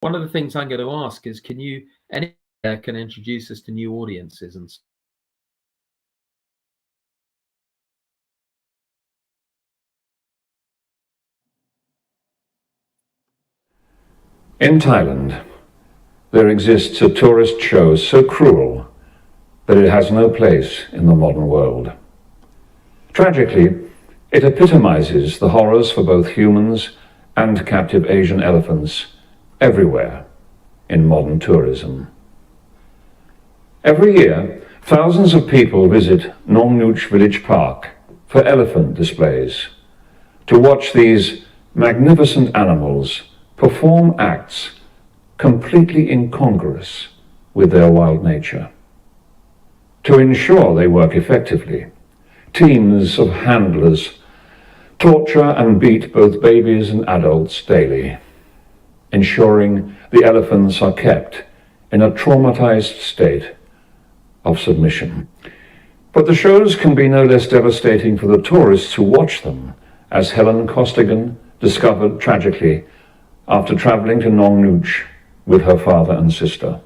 One of the things I'm going to ask is, any can introduce us to new audiences and In Thailand, there exists a tourist show so cruel that it has no place in the modern world. Tragically, it epitomizes the horrors for both humans and captive Asian elephants everywhere in modern tourism. Every year, thousands of people visit Nong Nuch Village Park for elephant displays to watch these magnificent animals perform acts completely incongruous with their wild nature. To ensure they work effectively, teams of handlers torture and beat both babies and adults daily, ensuring the elephants are kept in a traumatized state of submission. But the shows can be no less devastating for the tourists who watch them, as Helen Costigan discovered tragically after traveling to Nong Nuch with her father and sister.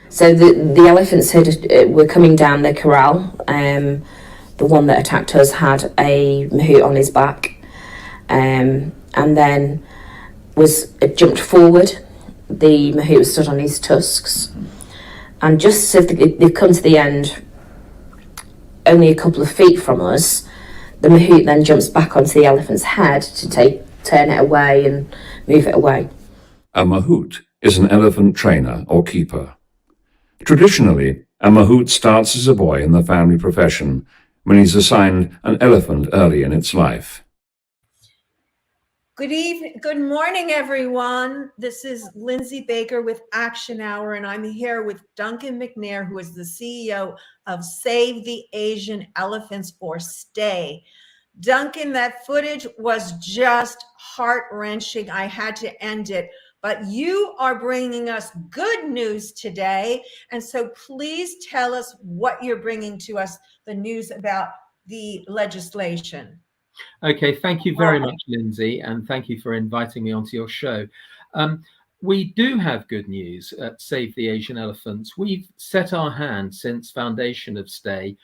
So the elephants were coming down the corral. The one that attacked us had a mahout on his back, and then jumped forward. The mahout was stood on his tusks, and just as they've come to the end, only a couple of feet from us, the mahout then jumps back onto the elephant's head to turn it away and move it away. A mahout is an elephant trainer or keeper. Traditionally, a mahout starts as a boy in the family profession when he's assigned an elephant early in its life. Good morning, everyone. This is Lindsay Baker with Action Hour, and I'm here with Duncan McNair, who is the CEO of Save the Asian Elephants, or STAY. Duncan, that footage was just heart-wrenching. I had to end it, but you are bringing us good news today, and so please tell us what you're bringing to us, the news about the legislation. Okay, thank you very much, Lindsay, and thank you for inviting me onto your show. We do have good news at Save the Asian Elephants. We've set our hand since foundation of STAY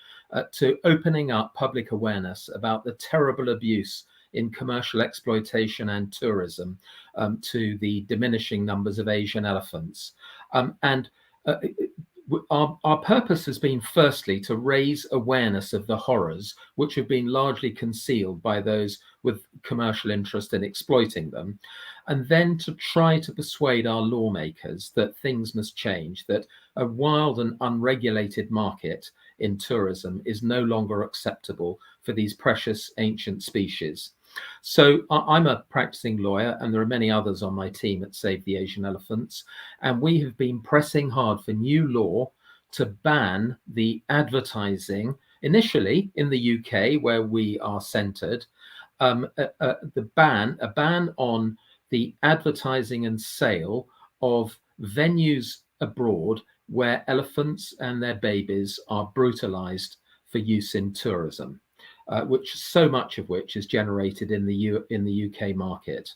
to opening up public awareness about the terrible abuse in commercial exploitation and tourism to the diminishing numbers of Asian elephants. Our purpose has been, firstly, to raise awareness of the horrors which have been largely concealed by those with commercial interest in exploiting them, and then to try to persuade our lawmakers that things must change, that a wild and unregulated market in tourism is no longer acceptable for these precious ancient species. So I'm a practicing lawyer, and there are many others on my team at Save the Asian Elephants, and we have been pressing hard for new law to ban the advertising, initially in the UK where we are centred, a ban on the advertising and sale of venues abroad where elephants and their babies are brutalised for use in tourism. Which so much of which is generated in the UK market.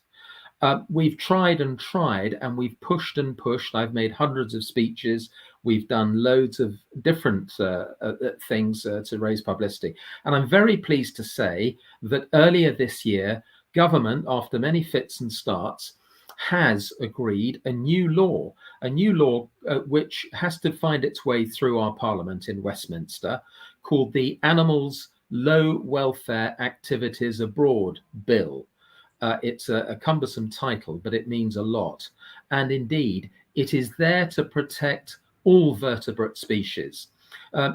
We've tried and tried, and we've pushed and pushed. I've made hundreds of speeches. We've done loads of different things to raise publicity. And I'm very pleased to say that earlier this year, government, after many fits and starts, has agreed a new law which has to find its way through our Parliament in Westminster, called the Animals Low Welfare Activities Abroad Bill. It's a cumbersome title, but it means a lot. And indeed, it is there to protect all vertebrate species.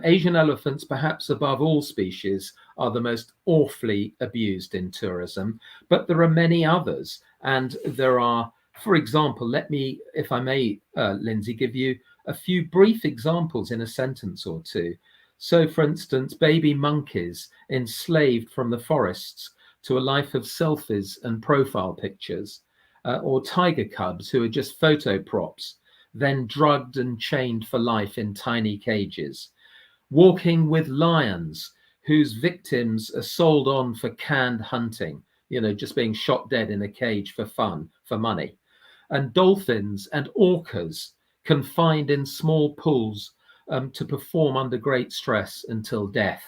Asian elephants, perhaps above all species, are the most awfully abused in tourism, but there are many others. And there are, for example, let me, if I may, Lindsay, give you a few brief examples in a sentence or two. So, for instance, baby monkeys enslaved from the forests to a life of selfies and profile pictures, or tiger cubs who are just photo props, then drugged and chained for life in tiny cages. Walking with lions whose victims are sold on for canned hunting, just being shot dead in a cage for fun, for money. And dolphins and orcas confined in small pools to perform under great stress until death.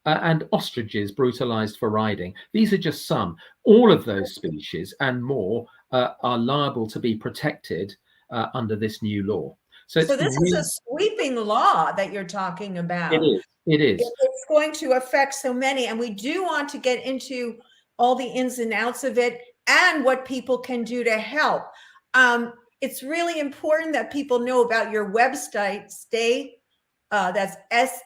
And ostriches brutalized for riding. These are just some. All of those species and more are liable to be protected under this new law. So this is a sweeping law that you're talking about. It is. It is. It's going to affect so many, and we do want to get into all the ins and outs of it and what people can do to help. It's really important that people know about your website, that's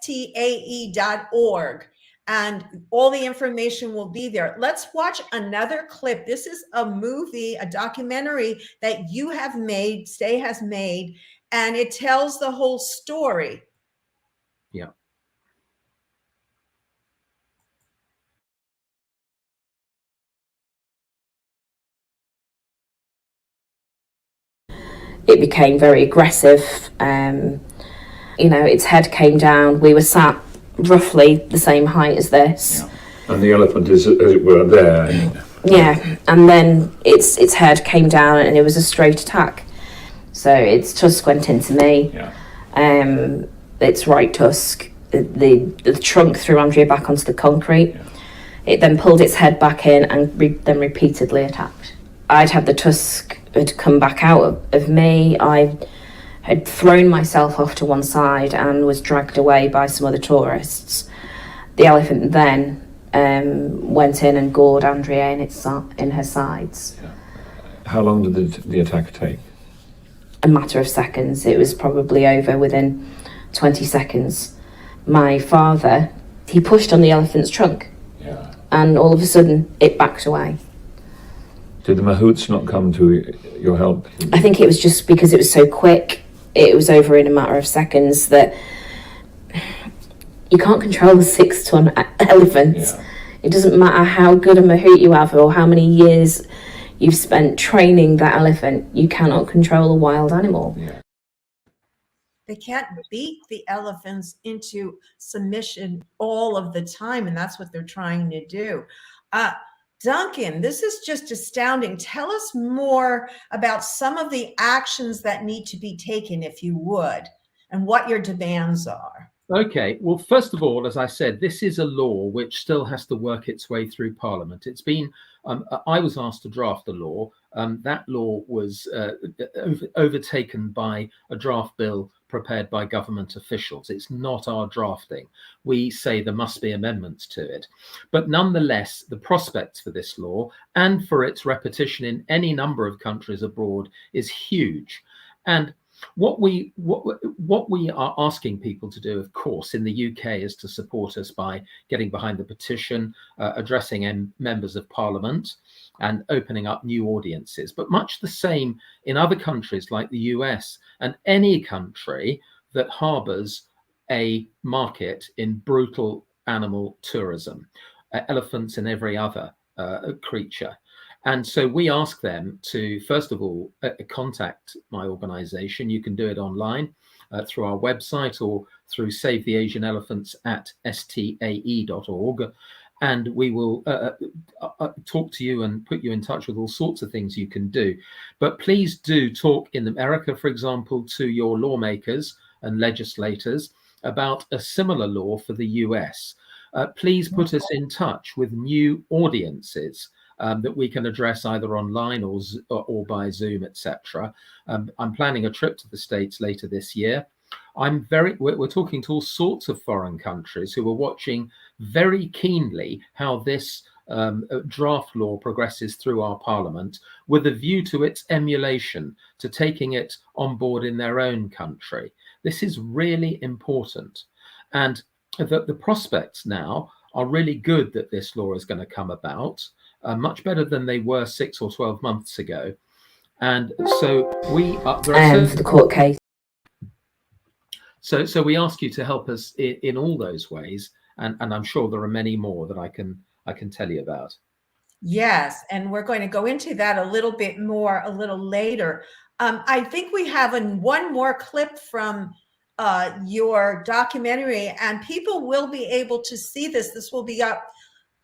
stae.org, and all the information will be there. Let's watch another clip. This is a movie, a documentary that you have made, STAE has made, and it tells the whole story. Yeah. It became very aggressive. Its head came down. We were sat roughly the same height as this. Yeah. And the elephant is, as it were, there. Yeah, and then its head came down and it was a straight attack. So its tusk went into me. Yeah. Its right tusk, the trunk threw Andrea back onto the concrete. Yeah. It then pulled its head back in and then repeatedly attacked. I'd had the tusk had come back out of me. I had thrown myself off to one side and was dragged away by some other tourists. The elephant then went in and gored Andrea in her sides. Yeah. How long did the attack take? A matter of seconds. It was probably over within 20 seconds. My father, he pushed on the elephant's trunk. Yeah. And all of a sudden it backed away. Did the mahouts not come to your help? I think it was just because it was so quick. It was over in a matter of seconds that you can't control a 6-ton elephant. Yeah. It doesn't matter how good a mahout you have or how many years you've spent training that elephant. You cannot control a wild animal. Yeah. They can't beat the elephants into submission all of the time, and that's what they're trying to do. Duncan, this is just astounding. Tell us more about some of the actions that need to be taken, if you would, and what your demands are. Okay, well, first of all, as I said, this is a law which still has to work its way through Parliament. It's been, I was asked to draft the law. That law was overtaken by a draft bill prepared by government officials. It's not our drafting. We say there must be amendments to it. But nonetheless, the prospects for this law and for its repetition in any number of countries abroad is huge. And what we are asking people to do, of course, in the UK is to support us by getting behind the petition, addressing members of Parliament and opening up new audiences. But much the same in other countries like the US and any country that harbours a market in brutal animal tourism, elephants and every other creature. And so we ask them to, first of all, contact my organization. You can do it online through our website or through Save the Asian Elephants at stae.org. And we will talk to you and put you in touch with all sorts of things you can do. But please do talk in America, for example, to your lawmakers and legislators about a similar law for the US. Please put us in touch with new audiences that we can address either online or by Zoom, etc. I'm planning a trip to the States later this year. We're talking to all sorts of foreign countries who are watching very keenly how this draft law progresses through our Parliament, with a view to its emulation, to taking it on board in their own country. This is really important, and the prospects now are really good that this law is going to come about. Much better than they were 6 or 12 months ago. And so we are for the court case. So we ask you to help us in all those ways, and I'm sure there are many more that I can tell you about. Yes, and we're going to go into that a little bit more a little later. I think we have one more clip from your documentary, and people will be able to see this. This will be up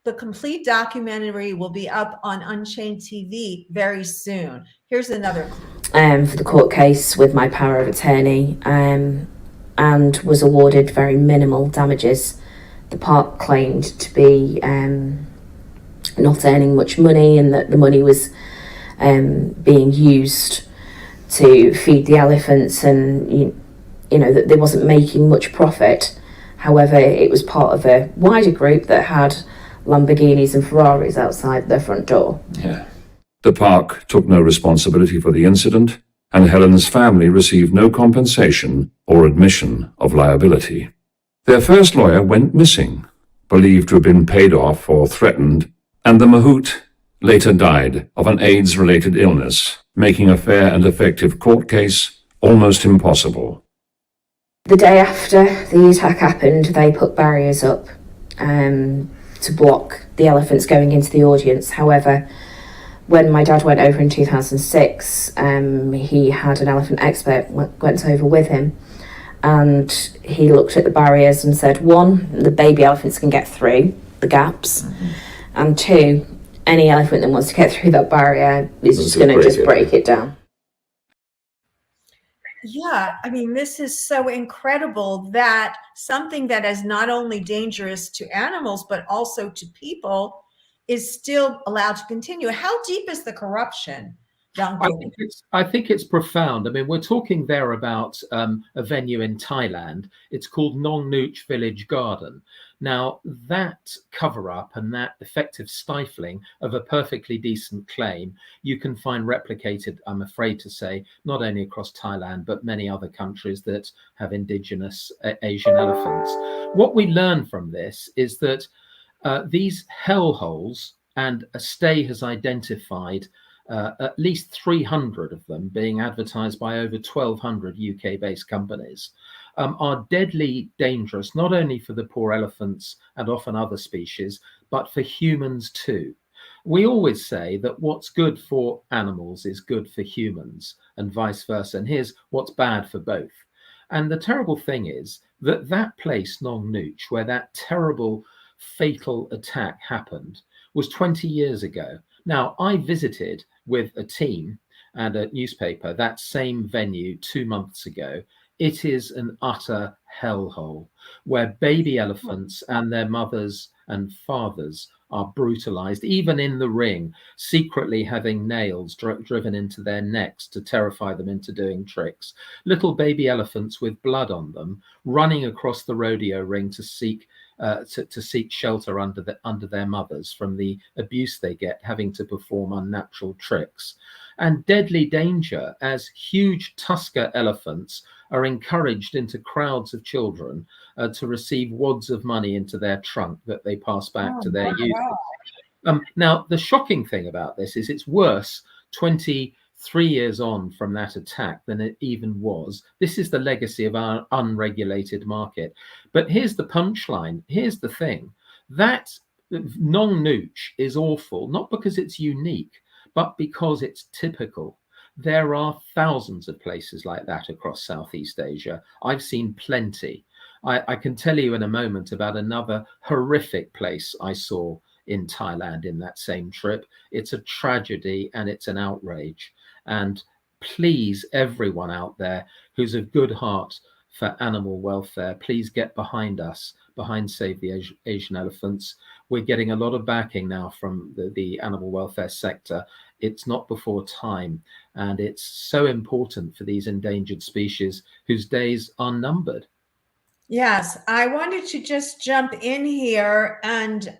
The complete documentary will be up on Unchained TV very soon. Here's another for the court case with my power of attorney, and was awarded very minimal damages. The park claimed to be not earning much money, and that the money was being used to feed the elephants, and you know that they wasn't making much profit. However, it was part of a wider group that had Lamborghinis and Ferraris outside their front door. Yeah. The park took no responsibility for the incident, and Helen's family received no compensation or admission of liability. Their first lawyer went missing, believed to have been paid off or threatened, and the mahout later died of an AIDS-related illness, making a fair and effective court case almost impossible. The day after the attack happened, they put barriers up to block the elephants going into the audience. However, when my dad went over in 2006, he had an elephant expert went over with him, and he looked at the barriers and said, one, the baby elephants can get through the gaps, and two, any elephant that wants to get through that barrier is just going to break it down. Yeah, I mean, this is so incredible that something that is not only dangerous to animals, but also to people is still allowed to continue. How deep is the corruption, Duncan? I think it's profound. I mean, we're talking there about a venue in Thailand. It's called Nong Nooch Village Garden. Now, that cover-up and that effective stifling of a perfectly decent claim, you can find replicated, I'm afraid to say, not only across Thailand, but many other countries that have indigenous Asian elephants. What we learn from this is that these hellholes, and a stay has identified at least 300 of them being advertised by over 1,200 UK-based companies, are deadly dangerous, not only for the poor elephants and often other species, but for humans too. We always say that what's good for animals is good for humans and vice versa. And here's what's bad for both. And the terrible thing is that that place, Nong Nooch, where that terrible fatal attack happened, was 20 years ago. Now, I visited with a team and a newspaper that same venue 2 months ago. It is an utter hellhole where baby elephants and their mothers and fathers are brutalized, even in the ring, secretly having nails driven into their necks to terrify them into doing tricks. Little baby elephants with blood on them running across the rodeo ring to seek shelter under their mothers from the abuse they get having to perform unnatural tricks. And deadly danger as huge tusker elephants are encouraged into crowds of children to receive wads of money into their trunk that they pass back to their youth. Now, the shocking thing about this is it's worse 23 years on from that attack than it even was. This is the legacy of our unregulated market. But here's the punchline. Here's the thing. That Nong Nooch is awful, not because it's unique, but because it's typical. There are thousands of places like that across Southeast Asia. I've seen plenty. I can tell you in a moment about another horrific place I saw in Thailand in that same trip. It's a tragedy and it's an outrage. And please, everyone out there who's of good heart for animal welfare, please get behind us, behind Save the Asian Elephants. We're getting a lot of backing now from the animal welfare sector. It's not before time, and it's so important for these endangered species whose days are numbered. Yes, I wanted to just jump in here and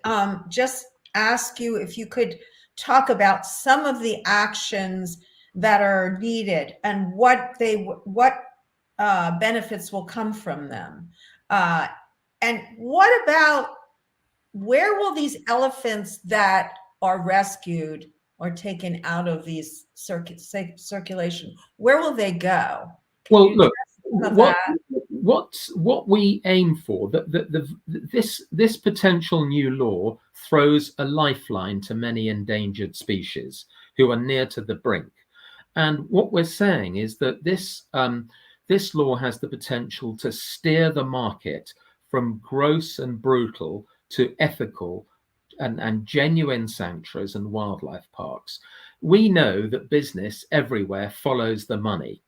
just ask you if you could talk about some of the actions that are needed and what benefits will come from them. And what about, where will these elephants that are rescued or taken out of these circulation, where will they go? Well, look, what we aim for, this potential new law throws a lifeline to many endangered species who are near to the brink. And what we're saying is that this law has the potential to steer the market from gross and brutal to ethical, and genuine sanctuaries and wildlife parks, we know that business everywhere follows the money.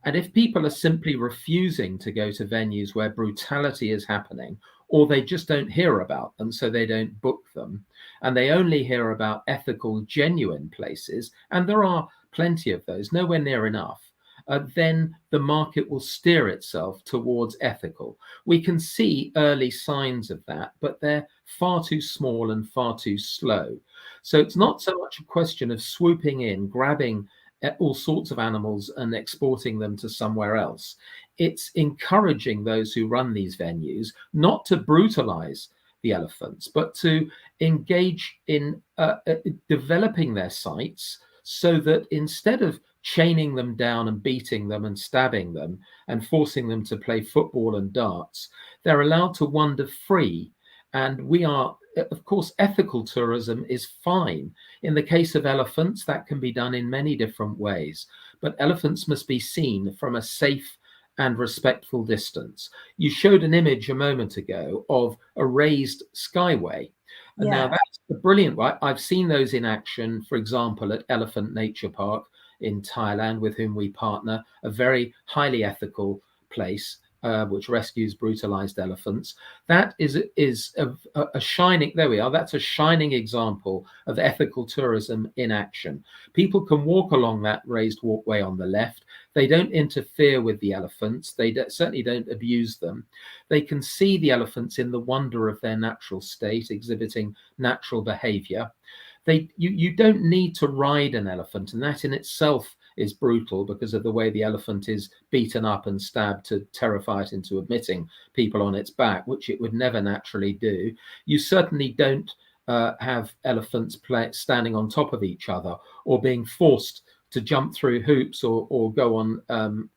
And if people are simply refusing to go to venues where brutality is happening, or they just don't hear about them, so they don't book them, and they only hear about ethical, genuine places, and there are plenty of those, nowhere near enough, then the market will steer itself towards ethical. We can see early signs of that, but they're far too small and far too slow. So it's not so much a question of swooping in, grabbing all sorts of animals and exporting them to somewhere else. It's encouraging those who run these venues not to brutalize the elephants, but to engage in developing their sites so that instead of chaining them down and beating them and stabbing them and forcing them to play football and darts, they're allowed to wander free. And we are, of course, ethical tourism is fine. In the case of elephants, that can be done in many different ways, but elephants must be seen from a safe and respectful distance. You showed an image a moment ago of a raised skyway. And now that's a brilliant one. I've seen those in action, for example, at Elephant Nature Park in Thailand, with whom we partner, a very highly ethical place which rescues brutalized elephants. That is a shining, there we are, that's a shining example of ethical tourism in action. People can walk along that raised walkway on the left. They don't interfere with the elephants. They certainly don't abuse them. They can see the elephants in the wonder of their natural state, exhibiting natural behavior. You don't need to ride an elephant, and that in itself is brutal because of the way the elephant is beaten up and stabbed to terrify it into admitting people on its back, which it would never naturally do. You certainly don't have elephants standing on top of each other or being forced to jump through hoops or go on, on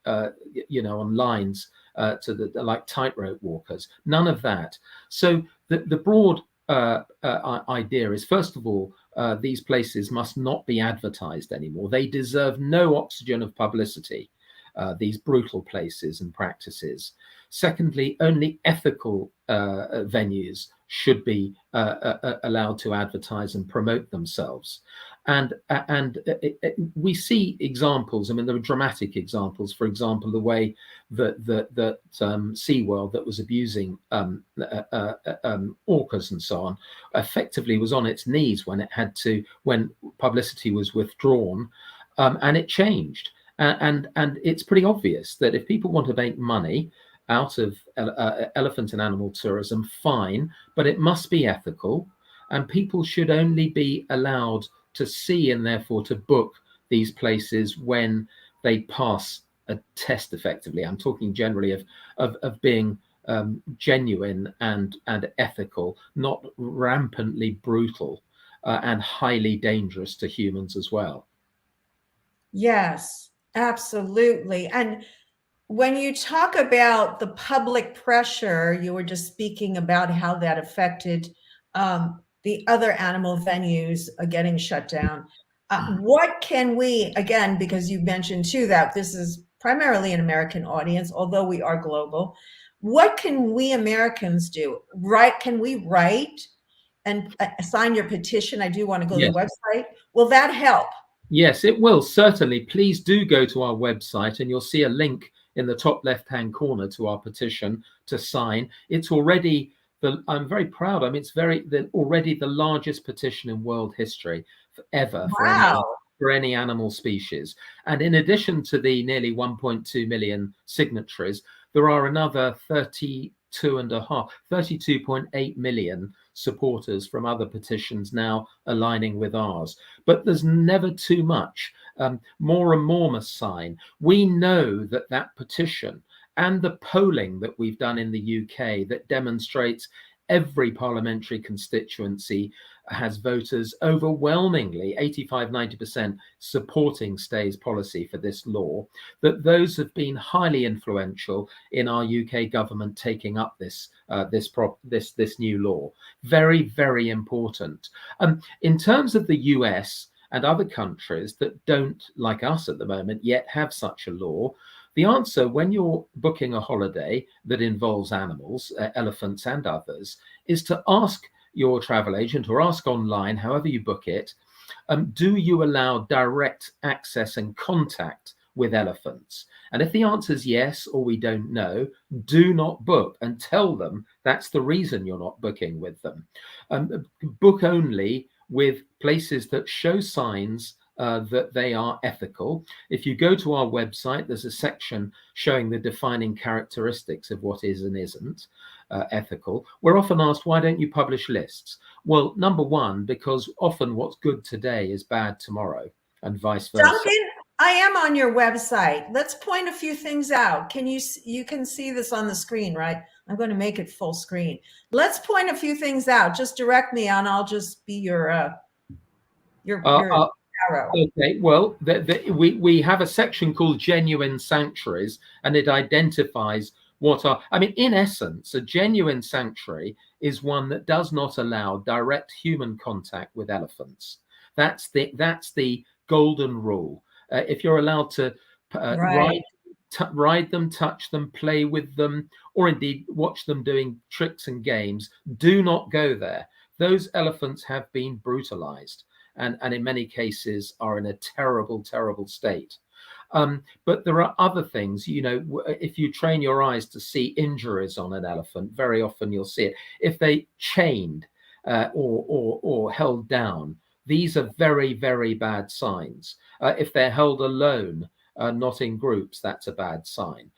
lines like tightrope walkers. None of that. So the broad idea is, first of all, these places must not be advertised anymore. They deserve no oxygen of publicity, these brutal places and practices. Secondly, only ethical venues should be allowed to advertise and promote themselves. And we see examples. I mean, there are dramatic examples. For example, the way that SeaWorld, that was abusing orcas and so on, effectively was on its knees when publicity was withdrawn, and it changed. And it's pretty obvious that if people want to make money out of elephant and animal tourism, fine, but it must be ethical, and people should only be allowed to see and therefore to book these places when they pass a test effectively. I'm talking generally of being genuine and ethical, not rampantly brutal and highly dangerous to humans as well. Yes, absolutely. And when you talk about the public pressure, you were just speaking about how that affected the other animal venues getting shut down. What can we, again, because you mentioned too that this is primarily an American audience, although we are global, what can we Americans do? Can we write and sign your petition? I do want to go to the website. Will that help? Yes, it will, certainly. Please do go to our website and you'll see a link in the top left-hand corner to our petition to sign. It's already, I'm very proud. I mean, it's already the largest petition in world history ever for any animal species. And in addition to the nearly 1.2 million signatories, there are another 32.8 million supporters from other petitions now aligning with ours. But there's never too much. More and more must sign. We know that petition and the polling that we've done in the UK that demonstrates every parliamentary constituency has voters overwhelmingly 85-90% supporting Stay's policy for this law, that those have been highly influential in our UK government taking up this new law. Very, very important. In terms of the US and other countries that don't, like us at the moment, yet have such a law, the answer, when you're booking a holiday that involves animals, elephants and others, is to ask your travel agent or ask online, however you book it, do you allow direct access and contact with elephants? And if the answer is yes, or we don't know, do not book, and tell them that's the reason you're not booking with them. Book only with places that show signs that they are ethical. If you go to our website, there's a section showing the defining characteristics of what is and isn't ethical. We're often asked, why don't you publish lists? Well, number one, because often what's good today is bad tomorrow, and vice versa. Duncan, I am on your website. Let's point a few things out. You can see this on the screen, right? I'm going to make it full screen. Let's point a few things out. Just direct me on. I'll just be your arrow. Okay, well, we have a section called Genuine Sanctuaries, and it identifies what are, I mean, in essence, a genuine sanctuary is one that does not allow direct human contact with elephants. That's the golden rule. If you're allowed to ride them, touch them, play with them, or indeed watch them doing tricks and games, do not go there. Those elephants have been brutalized, and in many cases are in a terrible, terrible state. But there are other things, you know, if you train your eyes to see injuries on an elephant, very often you'll see it. If they chained or held down, these are very, very bad signs. If they're held alone, not in groups, that's a bad sign.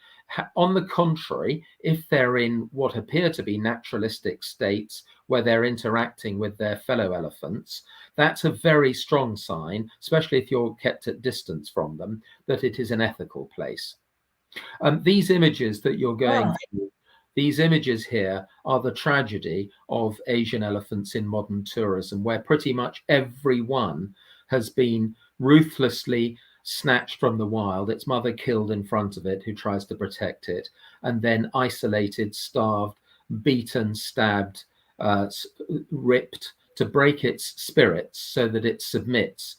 On the contrary, if they're in what appear to be naturalistic states where they're interacting with their fellow elephants, that's a very strong sign, especially if you're kept at distance from them, that it is an ethical place. These images that you're going through, these images here are the tragedy of Asian elephants in modern tourism, where pretty much everyone has been ruthlessly snatched from the wild, its mother killed in front of it who tries to protect it, and then isolated, starved, beaten, stabbed, ripped to break its spirits so that it submits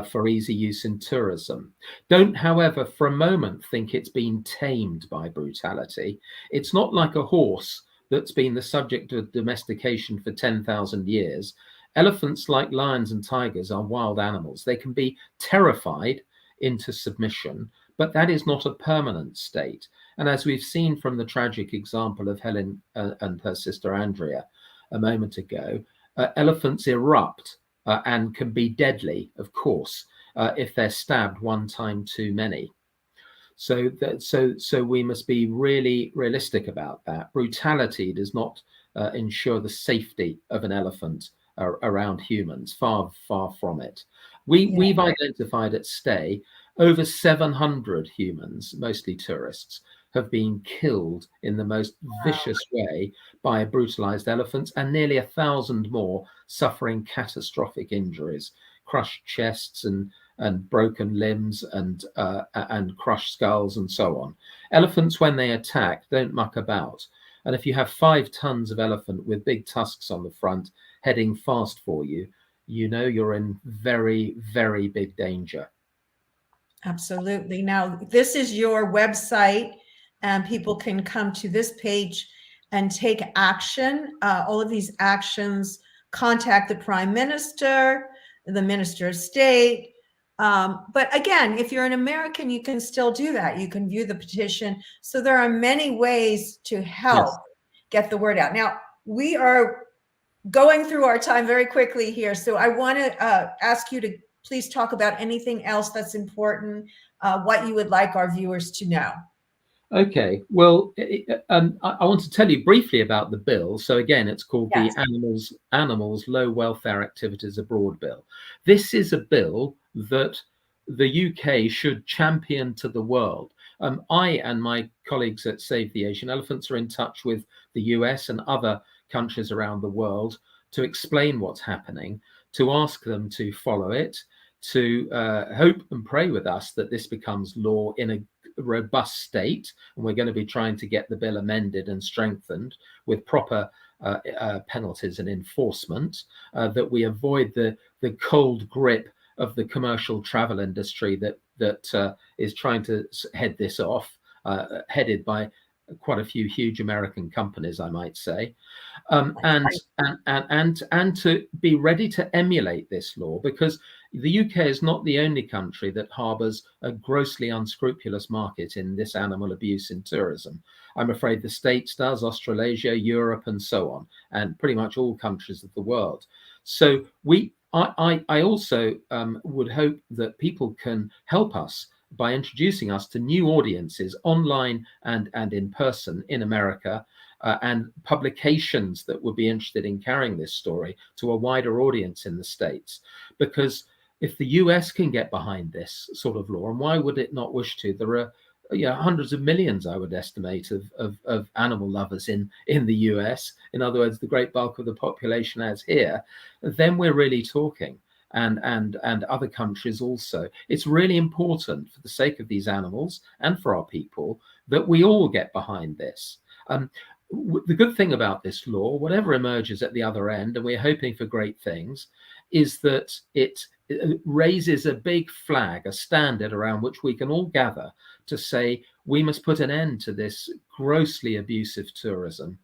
for easy use in tourism. Don't, however, for a moment think it's been tamed by brutality. It's not like a horse that's been the subject of domestication for 10,000 years. Elephants, like lions and tigers, are wild animals. They can be terrified into submission, but that is not a permanent state. And as we've seen from the tragic example of Helen and her sister Andrea a moment ago, elephants erupt and can be deadly, of course, if they're stabbed one time too many. So we must be really realistic about that. Brutality does not ensure the safety of an elephant around humans. Far, far from it. We've identified at Stay over 700 humans, mostly tourists, have been killed in the most vicious way by brutalized elephants, and nearly 1,000 more suffering catastrophic injuries, crushed chests and broken limbs and crushed skulls and so on. Elephants, when they attack, don't muck about. And if you have 5 tons of elephant with big tusks on the front heading fast for you, you know you're in very, very big danger. Absolutely. Now, this is your website, and people can come to this page and take action. All of these actions: contact the Prime Minister, the Minister of State. But again, if you're an American, you can still do that. You can view the petition. So there are many ways to help get the word out. Now, we are going through our time very quickly here. So I want to ask you to please talk about anything else that's important, what you would like our viewers to know. Okay, well, I want to tell you briefly about the bill. So again, it's called the Animals Low Welfare Activities Abroad Bill. This is a bill that the UK should champion to the world. I and my colleagues at Save the Asian Elephants are in touch with the US and other countries around the world to explain what's happening, to ask them to follow it, to hope and pray with us that this becomes law in a robust state. And we're going to be trying to get the bill amended and strengthened with proper penalties and enforcement, that we avoid the cold grip of the commercial travel industry that is trying to head this off, headed by quite a few huge American companies, I might say, and to be ready to emulate this law, because the UK is not the only country that harbours a grossly unscrupulous market in this animal abuse in tourism. I'm afraid the States does, Australasia, Europe, and so on, and pretty much all countries of the world. So I also would hope that people can help us by introducing us to new audiences online and in person in America, and publications that would be interested in carrying this story to a wider audience in the States. Because if the US can get behind this sort of law, and why would it not wish to? There are hundreds of millions, I would estimate, of animal lovers in the US. In other words, the great bulk of the population as here. Then we're really talking. And other countries also. It's really important, for the sake of these animals and for our people, that we all get behind this. The good thing about this law, whatever emerges at the other end, and we're hoping for great things, is that it raises a big flag, a standard around which we can all gather to say we must put an end to this grossly abusive tourism,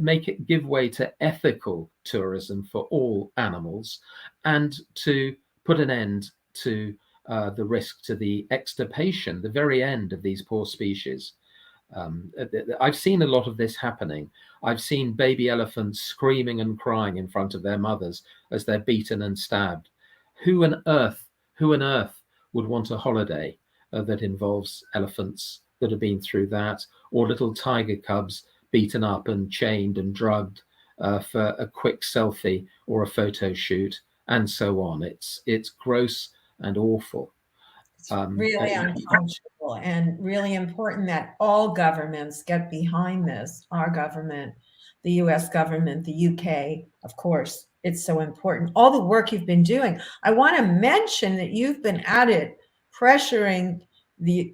make it give way to ethical tourism for all animals, and to put an end to the risk to the extirpation, the very end of these poor species. I've seen a lot of this happening. I've seen baby elephants screaming and crying in front of their mothers as they're beaten and stabbed. Who on earth would want a holiday that involves elephants that have been through that, or little tiger cubs beaten up and chained and drugged for a quick selfie or a photo shoot, and so on? It's gross and awful. It's really unconscionable, and really important that all governments get behind this. Our government, the US government, the UK, of course, it's so important. All the work you've been doing. I want to mention that you've been at it pressuring the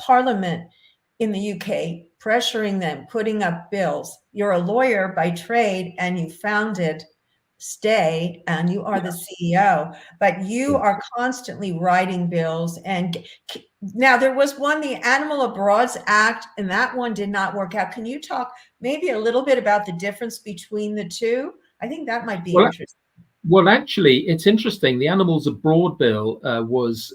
Parliament in the UK, pressuring them, putting up bills. You're a lawyer by trade, and you founded Stay, and you are the CEO, but you are constantly writing bills. And now there was one, the Animal Abroad Act, and that one did not work out. Can you talk maybe a little bit about the difference between the two? I think that might be interesting. Well, actually, it's interesting. The Animals Abroad bill was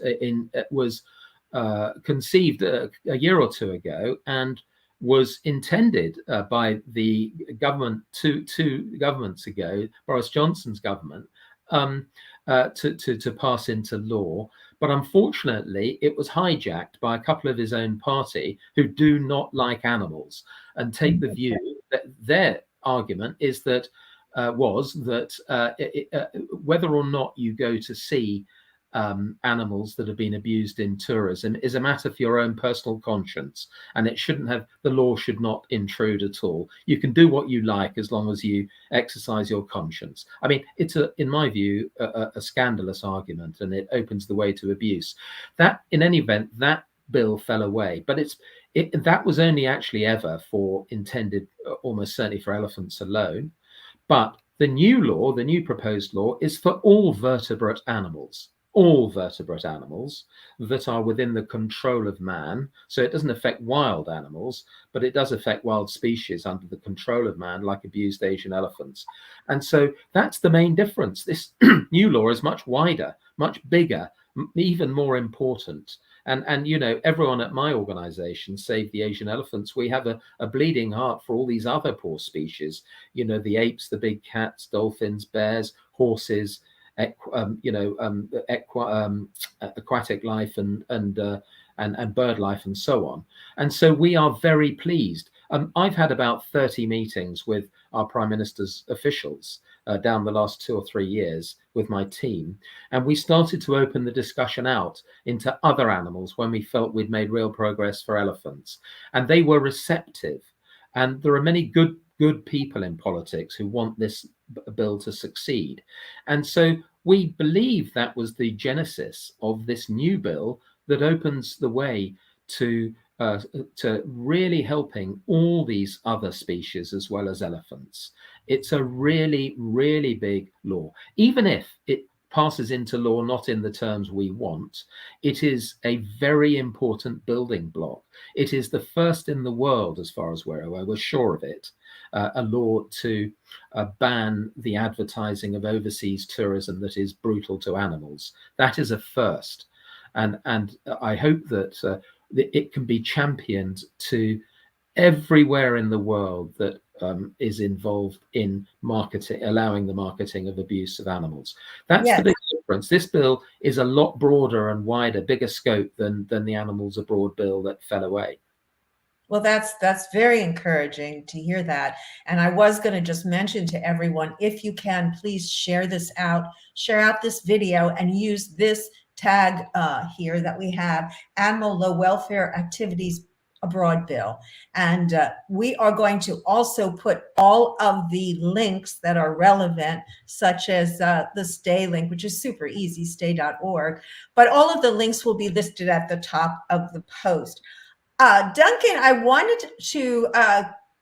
conceived a year or two ago, and was intended by the government two governments ago, Boris Johnson's government, to pass into law. But unfortunately, it was hijacked by a couple of his own party who do not like animals and take the view that their argument is that whether or not you go to see animals that have been abused in tourism is a matter for your own personal conscience, and the law should not intrude at all. You can do what you like as long as you exercise your conscience. I mean, it's in my view, a scandalous argument, and it opens the way to abuse. That, in any event, that bill fell away, but that was only actually ever intended almost certainly for elephants alone. But the new proposed law is for all vertebrate animals that are within the control of man. So it doesn't affect wild animals, but it does affect wild species under the control of man, like abused Asian elephants. And so that's the main difference. This new law is much wider, much bigger, even more important. And everyone at my organization, Save the Asian Elephants, we have a bleeding heart for all these other poor species, the apes, the big cats, dolphins, bears, horses, aquatic life and bird life and so on. And so we are very pleased. I've had about 30 meetings with our Prime Minister's officials down the last 2 or 3 years with my team, and we started to open the discussion out into other animals when we felt we'd made real progress for elephants, and they were receptive. And there are many good people in politics who want this bill to succeed. And so we believe that was the genesis of this new bill that opens the way to really helping all these other species as well as elephants. It's a really, really big law. Even if it passes into law not in the terms we want, it is a very important building block. It is the first in the world, as far as we're aware, we're sure of it, a law to ban the advertising of overseas tourism that is brutal to animals. That is a first. And I hope that it can be championed to everywhere in the world that is involved in marketing, allowing the marketing of abuse of animals. That's the big difference. This bill is a lot broader and wider, bigger scope than the Animals Abroad bill that fell away. Well, that's very encouraging to hear that. And I was going to just mention to everyone, if you can, please share this out, share out this video and use this tag here that we have, Animal Low Welfare Activities Abroad bill. And we are going to also put all of the links that are relevant, such as the Stay link, which is super easy, stay.org. But all of the links will be listed at the top of the post. Duncan, I wanted to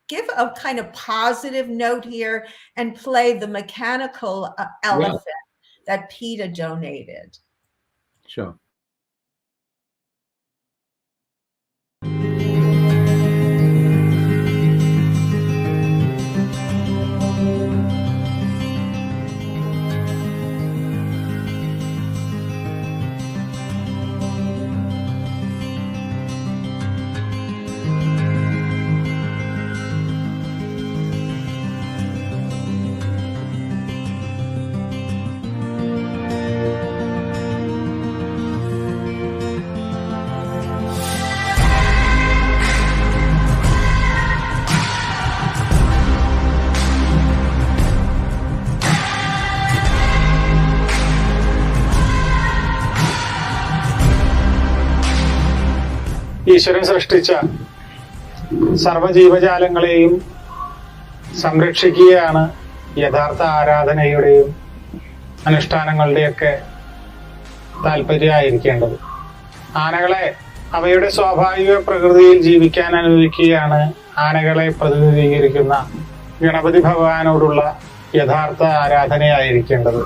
give a kind of positive note here and play the mechanical elephant that PETA donated. Sure. ഈശ്വരൻ സൃഷ്ടിച്ച സർവ്വജീവജാലങ്ങളെയും സംരക്ഷിക്കുകയാണ് യഥാർത്ഥ ആരാധനയുടെയും അനുഷ്ഠാനങ്ങളുടെയൊക്കെ താല്പര്യമായിരിക്കേണ്ടത്. ആനകളെ അവയുടെ സ്വാഭാവിക പ്രകൃതിയിൽ ജീവിക്കാൻ അനുവദിക്കുകയാണ് ആനകളെ പ്രതിനിധീകരിക്കുന്ന ഗണപതി ഭഗവാനോടുള്ള യഥാർത്ഥ ആരാധനയായിരിക്കേണ്ടത്.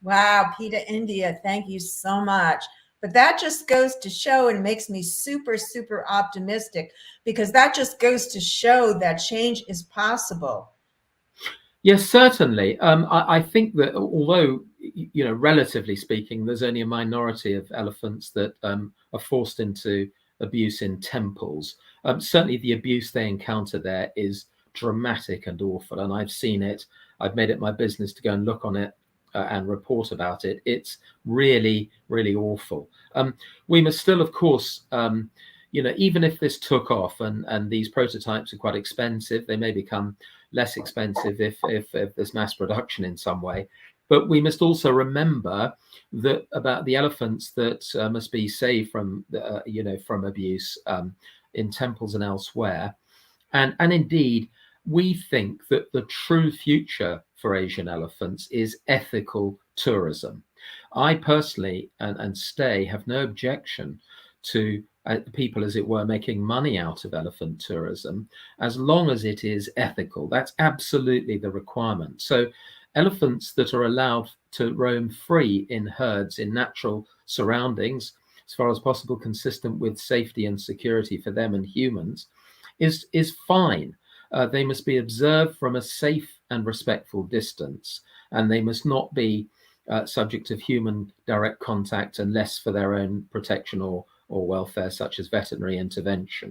Wow, PETA India, thank you so much. But that just goes to show and makes me super, super optimistic, because that just goes to show that change is possible. Yes, certainly. I think that although, relatively speaking, there's only a minority of elephants that are forced into abuse in temples, certainly the abuse they encounter there is dramatic and awful. And I've seen it. I've made it my business to go and look on it and report about it. It's really, really awful. We must still, of course, even if this took off and these prototypes are quite expensive, they may become less expensive if there's mass production in some way. But we must also remember that about the elephants that must be saved from, from abuse in temples and elsewhere. And indeed, we think that the true future for Asian elephants is ethical tourism. I personally and Stay have no objection to people, as it were, making money out of elephant tourism, as long as it is ethical. That's absolutely the requirement. So elephants that are allowed to roam free in herds in natural surroundings, as far as possible consistent with safety and security for them and humans, is fine. They must be observed from a safe and respectful distance, and they must not be subject of human direct contact unless for their own protection or welfare, such as veterinary intervention.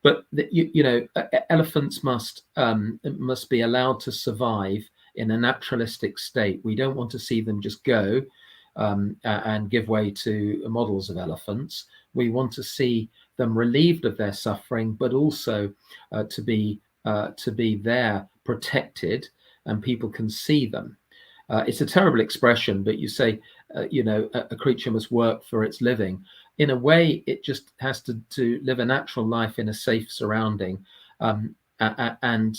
But elephants must be allowed to survive in a naturalistic state. We don't want to see them just go and give way to models of elephants. We want to see them relieved of their suffering, but also to be there protected, and people can see them. It's a terrible expression, but you say, a creature must work for its living. In a way, it just has to live a natural life in a safe surrounding, and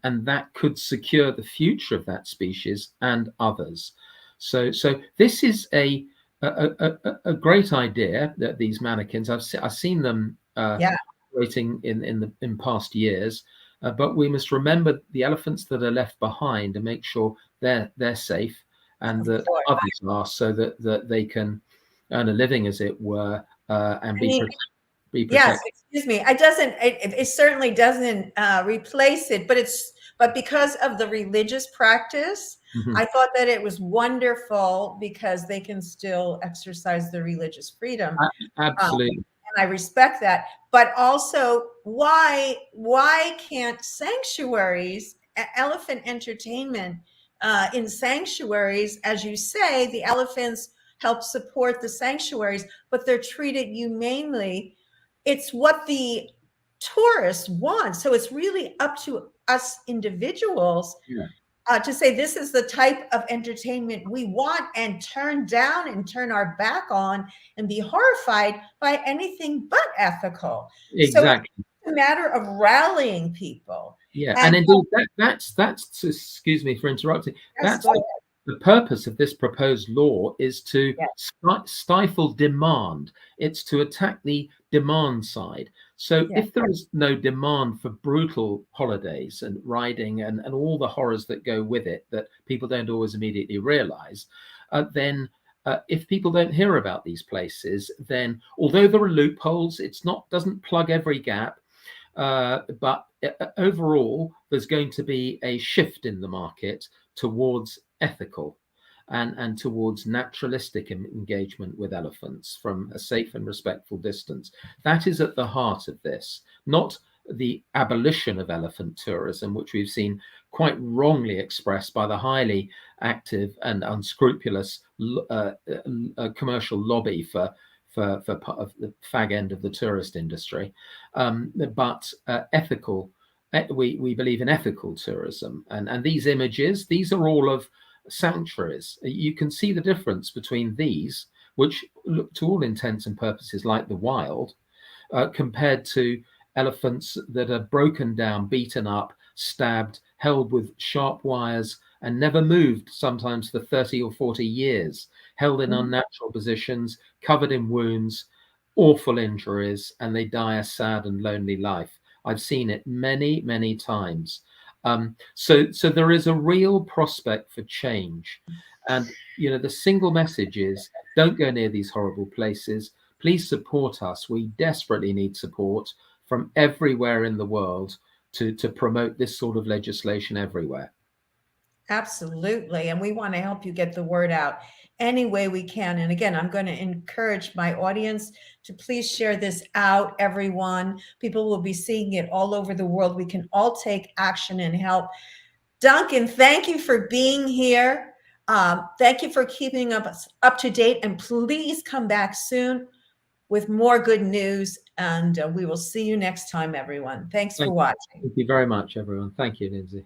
that could secure the future of that species and others. So this is a great idea, that these mannequins. I've seen them operating in past years, but we must remember the elephants that are left behind and make sure they're safe, and that others are, so that they can earn a living, as it were, and be protected. Yes, excuse me. It certainly doesn't replace it, but because of the religious practice, I thought that it was wonderful, because they can still exercise their religious freedom. Absolutely. And I respect that. But also, why can't sanctuaries, elephant entertainment in sanctuaries, as you say, the elephants help support the sanctuaries, but they're treated humanely. It's what the tourists want. So it's really up to us individuals to say, this is the type of entertainment we want, and turn down and turn our back on and be horrified by anything but ethical. Exactly. So it's a matter of rallying people. Yeah, and indeed, that's excuse me for interrupting. That's the purpose of this proposed law, is to stifle demand. It's to attack the demand side. So if there is no demand for brutal holidays and riding and all the horrors that go with it, that people don't always immediately realize, then if people don't hear about these places, then although there are loopholes, doesn't plug every gap. But overall, there's going to be a shift in the market towards ethical and towards naturalistic engagement with elephants from a safe and respectful distance. That is at the heart of this, not the abolition of elephant tourism, which we've seen quite wrongly expressed by the highly active and unscrupulous commercial lobby for the fag end of the tourist industry, but ethical. We believe in ethical tourism, and these images, these are all of sanctuaries. You can see the difference between these, which look to all intents and purposes like the wild, compared to elephants that are broken down, beaten up, stabbed, held with sharp wires, and never moved, sometimes for 30 or 40 years, held in unnatural positions, covered in wounds, awful injuries, and they die a sad and lonely life. I've seen it many, many times. So there is a real prospect for change. And, the single message is, don't go near these horrible places. Please support us. We desperately need support from everywhere in the world to promote this sort of legislation everywhere. Absolutely. And we want to help you get the word out any way we can. And again, I'm going to encourage my audience to please share this out, everyone. People will be seeing it all over the world. We can all take action and help. Duncan, thank you for being here. Thank you for keeping us up to date. And please come back soon with more good news. And we will see you next time, everyone. Thanks for watching. Thank you very much, everyone. Thank you, Lindsay.